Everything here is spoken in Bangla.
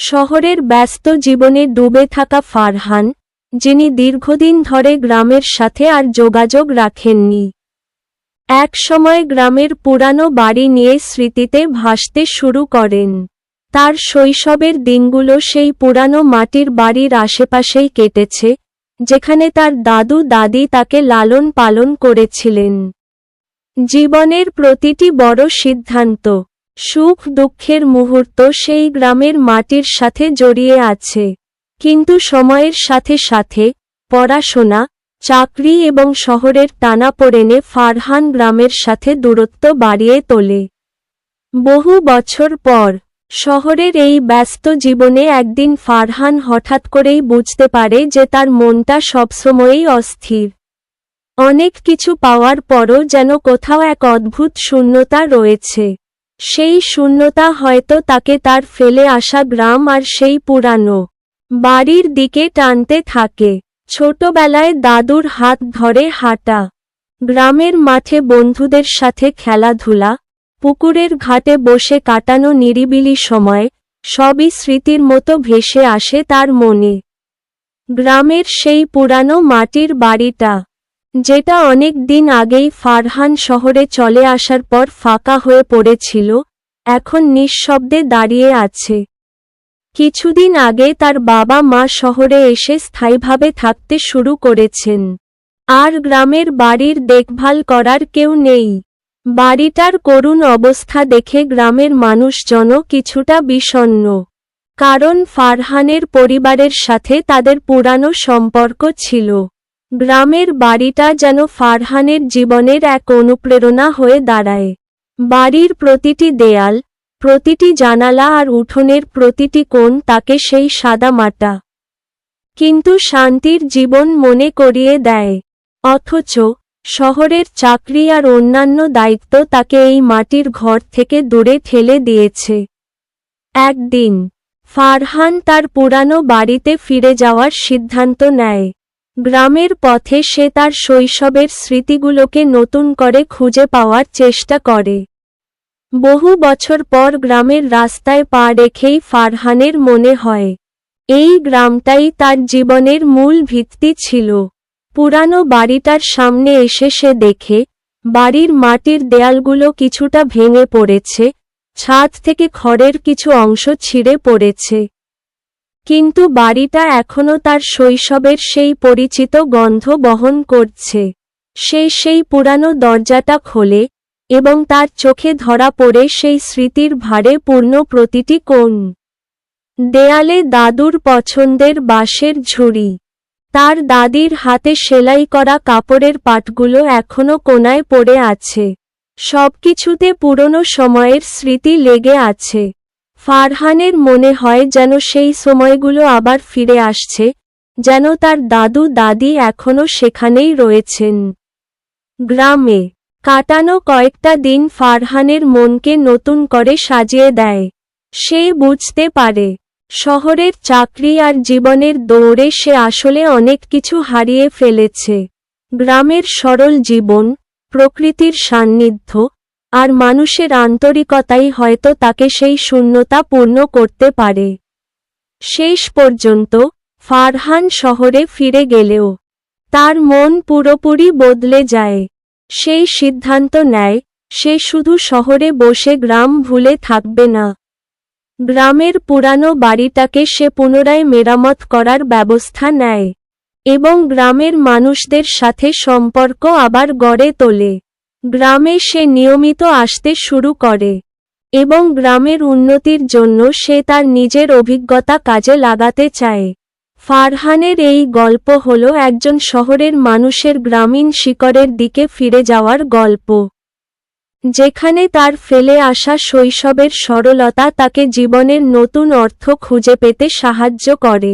শহরের ব্যস্ত জীবনে ডুবে থাকা ফারহান, যিনি দীর্ঘদিন ধরে গ্রামের সাথে আর যোগাযোগ রাখেননি। এক সময় গ্রামের পুরানো বাড়ি নিয়ে স্মৃতিতে ভাসতে শুরু করেন। তার শৈশবের দিনগুলো সেই পুরানো মাটির বাড়ির আশেপাশেই কেটেছে, যেখানে তার দাদু দাদি তাকে লালন পালন করেছিলেন। জীবনের প্রতিটি বড় সিদ্ধান্ত, সুখ দুঃখের মুহূর্ত সেই গ্রামের মাটির সাথে জড়িয়ে আছে। কিন্তু সময়ের সাথে সাথে পড়াশোনা, চাকরি এবং শহরের টানাপোড়েনে ফারহান গ্রামের সাথে দূরত্ব বাড়িয়ে তোলে। বহু বছর পর শহরের এই ব্যস্ত জীবনে একদিন ফারহান হঠাৎ করেই বুঝতে পারে যে তার মনটা সবসময়ই অস্থির। অনেক কিছু পাওয়ার পরও যেন কোথাও এক অদ্ভুত শূন্যতা রয়েছে। সেই শূন্যতা হয়তো তাকে তার ফেলে আসা গ্রাম আর সেই পুরানো বাড়ির দিকে টানতে থাকে। ছোটবেলায় দাদুর হাত ধরে হাঁটা, গ্রামের মাঠে বন্ধুদের সাথে খেলাধুলা, পুকুরের ঘাটে বসে কাটানো নিরিবিলি সময়, সবই স্মৃতির মতো ভেসে আসে তার মনে। গ্রামের সেই পুরানো মাটির বাড়িটা, যেটা অনেক দিন আগেই ফারহান শহরে চলে আসার পর ফাঁকা হয়ে পড়েছিল, এখন নিঃশব্দে দাঁড়িয়ে আছে। কিছুদিন আগে তার বাবা মা শহরে এসে স্থায়ীভাবে থাকতে শুরু করেছেন, আর গ্রামের বাড়ির দেখভাল করার কেউ নেই। বাড়িটার করুণ অবস্থা দেখে গ্রামের মানুষজনও কিছুটা বিষণ্ণ, কারণ ফারহানের পরিবারের সাথে তাদের পুরানো সম্পর্ক ছিল। গ্রামের বাড়িটা যেন ফারহানের জীবনের এক অনুপ্রেরণা হয়ে দাঁড়ায়। বাড়ির প্রতিটি দেয়াল, প্রতিটি জানালা আর উঠোনের প্রতিটি কোণ তাকে সেই সাদামাটা কিন্তু শান্তির জীবন মনে করিয়ে দেয়। অথচ শহরের চাকরি আর অন্যান্য দায়িত্ব তাকে এই মাটির ঘর থেকে দূরে ঠেলে দিয়েছে। একদিন ফারহান তার পুরানো বাড়িতে ফিরে যাওয়ার সিদ্ধান্ত নেয়। গ্রামের পথে সে তার শৈশবের স্মৃতিগুলোকে নতুন করে খুঁজে পাওয়ার চেষ্টা করে। বহু বছর পর গ্রামের রাস্তায় পা রেখেই ফারহানের মনে হয়, এই গ্রামটাই তার জীবনের মূল ভিত্তি ছিল। পুরানো বাড়িটার সামনে এসে সে দেখে, বাড়ির মাটির দেয়ালগুলো কিছুটা ভেঙে পড়েছে, ছাদ থেকে খড়ের কিছু অংশ ছিঁড়ে পড়েছে। কিন্তু বাড়িটা এখনও তার শৈশবের সেই পরিচিত গন্ধ বহন করছে। সে সেই পুরানো দরজাটা খোলে, এবং তার চোখে ধরা পড়ে সেই স্মৃতির ভারে পূর্ণ প্রতিটি কোণ। দেয়ালে দাদুর পছন্দের বাঁশের ঝুড়ি, তার দাদির হাতে সেলাই করা কাপড়ের পাটগুলো এখনও কোণায় পড়ে আছে। সবকিছুতে পুরনো সময়ের স্মৃতি লেগে আছে। ফারহানের মনে হয় যেন সেই সময়গুলো আবার ফিরে আসছে, যেন তার দাদু দাদি এখনও সেখানেই রয়েছেন। গ্রামে কাটানো কয়েকটা দিন ফারহানের মনকে নতুন করে সাজিয়ে দেয়। সে বুঝতে পারে, শহরের চাকরি আর জীবনের দৌড়ে সে আসলে অনেক কিছু হারিয়ে ফেলেছে। গ্রামের সরল জীবন, প্রকৃতির সান্নিধ্য আর মানুষের আন্তরিকতাই হয়তো তাকে সেই শূন্যতা পূর্ণ করতে পারে। শেষ পর্যন্ত ফারহান শহরে ফিরে গেলেও তার মন পুরোপুরি বদলে যায়। সেই সিদ্ধান্ত নেয়, সে শুধু শহরে বসে গ্রাম ভুলে থাকবে না। গ্রামের পুরানো বাড়িটাকে সে পুনরায় মেরামত করার ব্যবস্থা নেয়, এবং গ্রামের মানুষদের সাথে সম্পর্ক আবার গড়ে তোলে। গ্রামে সে নিয়মিত আসতে শুরু করে, এবং গ্রামের উন্নতির জন্য সে তার নিজের অভিজ্ঞতা কাজে লাগাতে চায়। ফারহানের এই গল্প হলো একজন শহরের মানুষের গ্রামীণ শিকড়ের দিকে ফিরে যাওয়ার গল্প, যেখানে তার ফেলে আসা শৈশবের সরলতা তাকে জীবনের নতুন অর্থ খুঁজে পেতে সাহায্য করে।